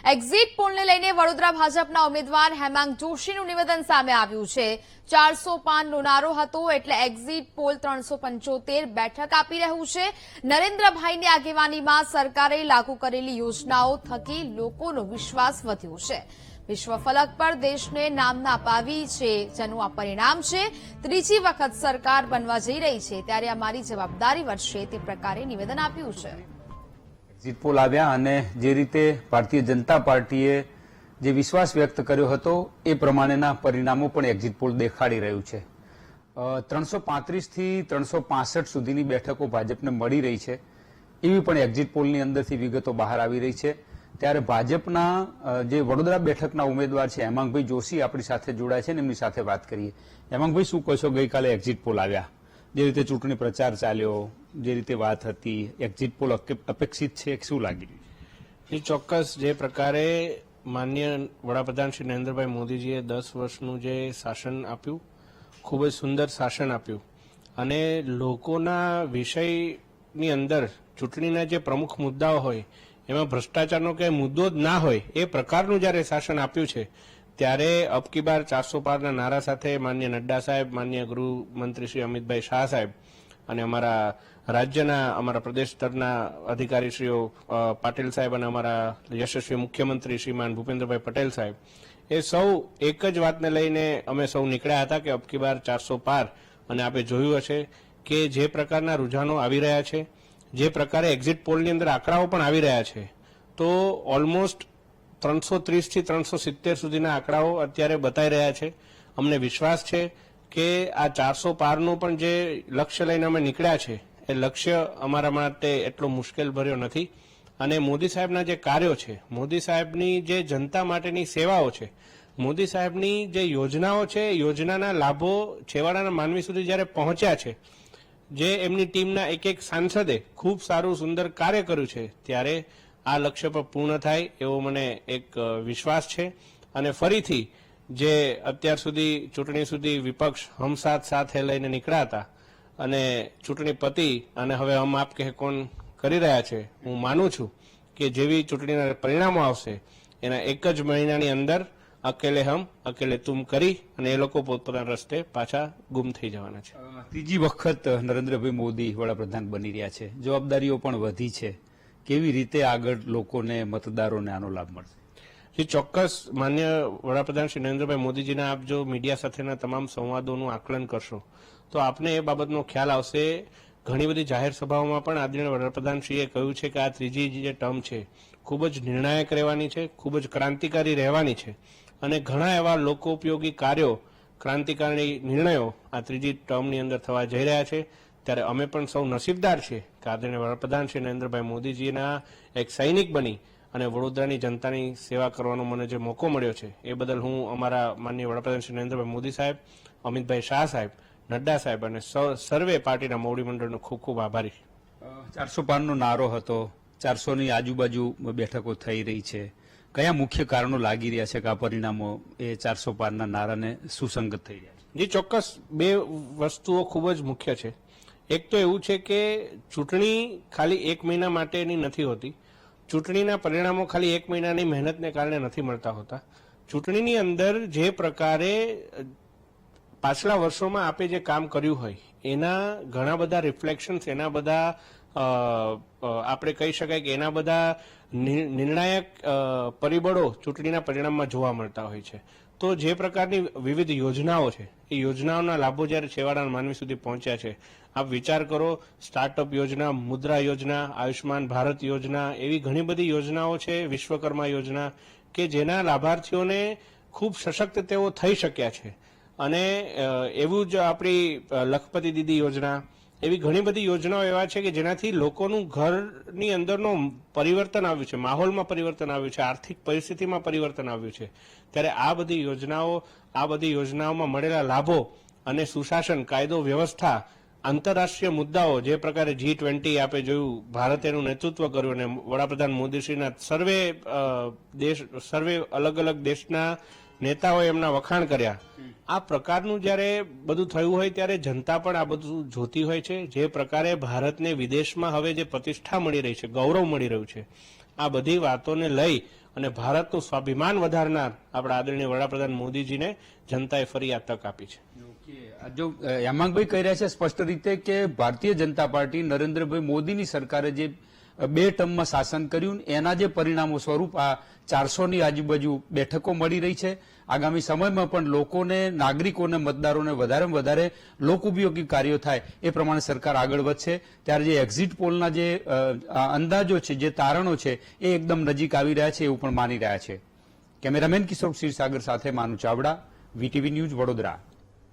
Exit પોલને લઈને વડોદરા ભાજપના ઉમેદવાર હેમાંગ જોશીનું નિવેદન સામે આવ્યું છે। 405નો નારો હતો એટલે એક્ઝિટ પોલ 375 બેઠક આપી રહ્યું છે। નરેન્દ્રભાઈની આગેવાનીમાં સરકારે લાગુ કરેલી યોજનાઓ થકી લોકોનો વિશ્વાસ વધ્યો છે। વિશ્વ ફલક પર દેશને નામના અપાવી છે, જેનું આ પરિણામ છે। ત્રીજી વખત સરકાર બનવા જઈ રહી છે ત્યારે અમારી જવાબદારી વધશે, તે પ્રકારે નિવેદન આપ્યું છે। એક્ઝિટ પોલ આવ્યા અને જે રીતે ભારતીય જનતા પાર્ટીએ જે વિશ્વાસ વ્યક્ત કર્યો હતો એ પ્રમાણેના પરિણામો પણ એક્ઝિટ પોલ દેખાડી રહ્યું છે। 335 થી 365 સુધીની બેઠકો ભાજપને મળી રહી છે, એવી પણ એક્ઝિટ પોલની અંદરથી વિગતો બહાર આવી રહી છે। ત્યારે ભાજપના જે વડોદરા બેઠકના ઉમેદવાર છે હેમાંગભાઈ જોશી આપણી સાથે જોડાય છે, એમની સાથે વાત કરીએ। હેમાંગભાઈ, શું કહેશો, ગઈકાલે એક્ઝિટ પોલ આવ્યા, જે રીતે ચૂંટણી પ્રચાર ચાલ્યો, જે રીતે વાત હતી, એક્ઝિટ પોલ અપેક્ષિત છે, શું લાગી રહ્યું છે? ચોક્કસ જે પ્રકારે માનનીય વડાપ્રધાન શ્રી નરેન્દ્રભાઈ મોદીજીએ 10 વર્ષનું જે શાસન આપ્યું, ખૂબ જ સુંદર શાસન આપ્યું અને લોકોના વિષયની અંદર ચૂંટણીના જે પ્રમુખ મુદ્દાઓ હોય એમાં ભ્રષ્ટાચારનો કે મુદ્દો જ ના હોય એ પ્રકારનું જ્યારે શાસન આપ્યું છે, ત્યારે અબકી બાર 400 પારના નારા સાથે માનનીય નડ્ડા સાહેબ, માનનીય ગૃહમંત્રી શ્રી અમિતભાઈ શાહ સાહેબ અને અમારા રાજ્યના અમારા પ્રદેશ સ્તરના અધિકારીશ્રીઓ પાટીલ સાહેબ અને અમારા યશસ્વી મુખ્યમંત્રી શ્રીમાન ભૂપેન્દ્રભાઈ પટેલ સાહેબ, એ સૌ એક જ વાતને લઈને અમે સૌ નીકળ્યા હતા કે અબકી બાર 400 પાર। અને આપણે જોયું હશે કે જે પ્રકારના રૂઝાનો આવી રહ્યા છે, જે પ્રકારે એક્ઝિટ પોલની અંદર આંકડાઓ પણ આવી રહ્યા છે, તો ઓલમોસ્ટ 330 થી 370 સુધીના આંકડાઓ અત્યારે બતાવી રહ્યા છે। અમને વિશ્વાસ છે કે આ 400 પારનું પણ જે લક્ષ્ય લઈને અમે નીકળ્યા છે એ લક્ષ્ય અમારા માટે એટલો મુશ્કેલ ભર્યો નથી। અને મોદી સાહેબના જે કાર્યો છે, મોદી સાહેબની જે જનતા માટેની સેવાઓ છે, મોદી સાહેબની જે યોજનાઓ છે, યોજનાના લાભો છેવાડાના માનવી સુધી જ્યારે પહોંચ્યા છે, જે એમની ટીમના એક સાંસદે ખૂબ સારું સુંદર કાર્ય કર્યું છે, ત્યારે આ લક્ષ્ય પર પૂર્ણ થાય એવો મને એક વિશ્વાસ છે। અને ફરીથી જે અત્યાર સુધી ચૂંટણી સુધી વિપક્ષ હમ સાથે લઈને નીકળ્યા હતા અને ચૂંટણી પતી અને હવે હમ આપ કે કોણ કરી રહ્યા છે, હું માનું છું કે જેવી ચૂંટણીના પરિણામો આવશે એના એક જ મહિનાની અંદર અકેલે હમ અકેલે તુમ કરી અને એ લોકો પોતપોતાના રસ્તે પાછા ગુમ થઈ જવાના છે। ત્રીજી વખત નરેન્દ્રભાઈ મોદી વડાપ્રધાન બની રહ્યા છે, જવાબદારીઓ પણ વધી છે, કેવી રીતે આગળ લોકોને, મતદારોને આનો લાભ મળશે? ચોક્કસ માન્ય વડાપ્રધાન શ્રી નરેન્દ્રભાઈ મોદીજીના આપ જો મીડિયા સાથેના તમામ સંવાદોનું આકલન કરશો તો આપને એ બાબતનો ખ્યાલ આવશે। ઘણી બધી જાહેર સભાઓમાં પણ આદરણીય વડાપ્રધાનશ્રીએ કહ્યું છે કે આ ત્રીજી જે ટર્મ છે ખૂબ જ નિર્ણાયક રહેવાની છે, ખૂબ જ ક્રાંતિકારી રહેવાની છે અને ઘણા એવા લોકોપયોગી કાર્યો, ક્રાંતિકારી નિર્ણયો આ ત્રીજી ટર્મની અંદર થવા જઈ રહ્યા છે। ત્યારે અમે પણ સૌ નસીબદાર છીએ કે આદરણીય વડાપ્રધાન શ્રી નરેન્દ્રભાઈ મોદીજીના એક સૈનિક બની અને વડોદરાની જનતાની સેવા કરવાનો મને જે મોકો મળ્યો છે એ બદલ હું અમારા માનનીય વડાપ્રધાન શ્રી નરેન્દ્રભાઈ મોદી સાહેબ, અમિતભાઈ શાહ સાહેબ, નડ્ડા સાહેબ અને સર્વે પાર્ટીના મોવડી મંડળનો ખૂબ ખૂબ આભારી છું। 400 પારનો નારો હતો, 400ની આજુબાજુ બેઠકો થઈ રહી છે, કયા મુખ્ય કારણો લાગી રહ્યા છે કે આ પરિણામો એ 400 પારના નારાને સુસંગત થઈ રહ્યા છે? જી ચોક્કસ, બે વસ્તુઓ ખૂબ જ મુખ્ય છે। એક તો એવું છે કે ચૂંટણી ખાલી 1 મહિના માટેની નથી હોતી, ચૂંટણીના પરિણામો ખાલી 1 મહિનાની મહેનતને કારણે નથી મળતા હોતા। ચૂંટણીની અંદર જે પ્રકારે પાછલા વર્ષોમાં આપે જે કામ કર્યું હોય એના ઘણા બધા રિફ્લેક્શન્સ, એના બધા આપણે કહી શકાય કે એના બધા નિર્ણાયક પરિબળો ચૂંટણીના પરિણામમાં જોવા મળતા હોય છે। તો જે પ્રકારની વિવિધ યોજનાઓ છે એ યોજનાઓના લાભો જ્યારે છેવાડાના માનવી સુધી પહોંચ્યા છે, આપ વિચાર કરો, સ્ટાર્ટઅપ યોજના, મુદ્રા યોજના, આયુષ્માન ભારત યોજના, એવી ઘણી બધી યોજનાઓ છે, વિશ્વકર્મા યોજના, કે જેના લાભાર્થીઓને ખૂબ સશક્ત તેઓ થઈ શક્યા છે। અને એવું જ આપણી લખપતિ દીદી યોજના, એવી ઘણી બધી યોજનાઓ એવા છે કે જેનાથી લોકોનું ઘરની અંદરનો પરિવર્તન આવ્યું છે, માહોલમાં પરિવર્તન આવ્યું છે, આર્થિક પરિસ્થિતિમાં પરિવર્તન આવ્યું છે। ત્યારે આ બધી યોજનાઓમાં મળેલા લાભો અને સુશાસન, કાયદો વ્યવસ્થા, આંતરરાષ્ટ્રીય મુદ્દાઓ, જે પ્રકારે G20 આપે જોયું, ભારતે એનું નેતૃત્વ કર્યું અને વડાપ્રધાન મોદીશ્રીના સર્વે અલગ અલગ દેશના નેતાઓએ એમના વખાણ કર્યા। આ પ્રકારનું જ્યારે બધું થયું હોય ત્યારે જનતા પણ આ બધું જોતી હોય છે। જે પ્રકારે ભારતને વિદેશમાં હવે જે પ્રતિષ્ઠા મળી રહી છે, ગૌરવ મળી રહ્યું છે, આ બધી વાતોને લઈ અને ભારતનું સ્વાભિમાન વધારનાર આપણા આદરણીય વડાપ્રધાન મોદીજીને જનતાએ ફરી આ તક આપી છે. જો હેમાંગભાઈ કહી રહ્યા છે સ્પષ્ટ રીતે કે ભારતીય જનતા પાર્ટી નરેન્દ્રભાઈ મોદીની સરકારે જે 2 ટર્મમાં શાસન કર્યું એના જે પરિણામો સ્વરૂપ આ 400ની આજુબાજુ બેઠકો મળી રહી છે. આગામી સમયમાં પણ લોકોને, નાગરિકોને, મતદારોને વધારેમાં વધારે લોક ઉપયોગી કાર્યો થાય એ પ્રમાણે સરકાર આગળ વધશે. ત્યારે જે એક્ઝિટ પોલના જે અંદાજો છે, જે તારણો છે એ એકદમ નજીક આવી રહ્યા છે એવું પણ માની રહ્યા છે. કેમેરામેન કિશોર ક્ષીરસાગર સાથે માનુ ચાવડા, વીટીવી ન્યૂઝ, વડોદરા.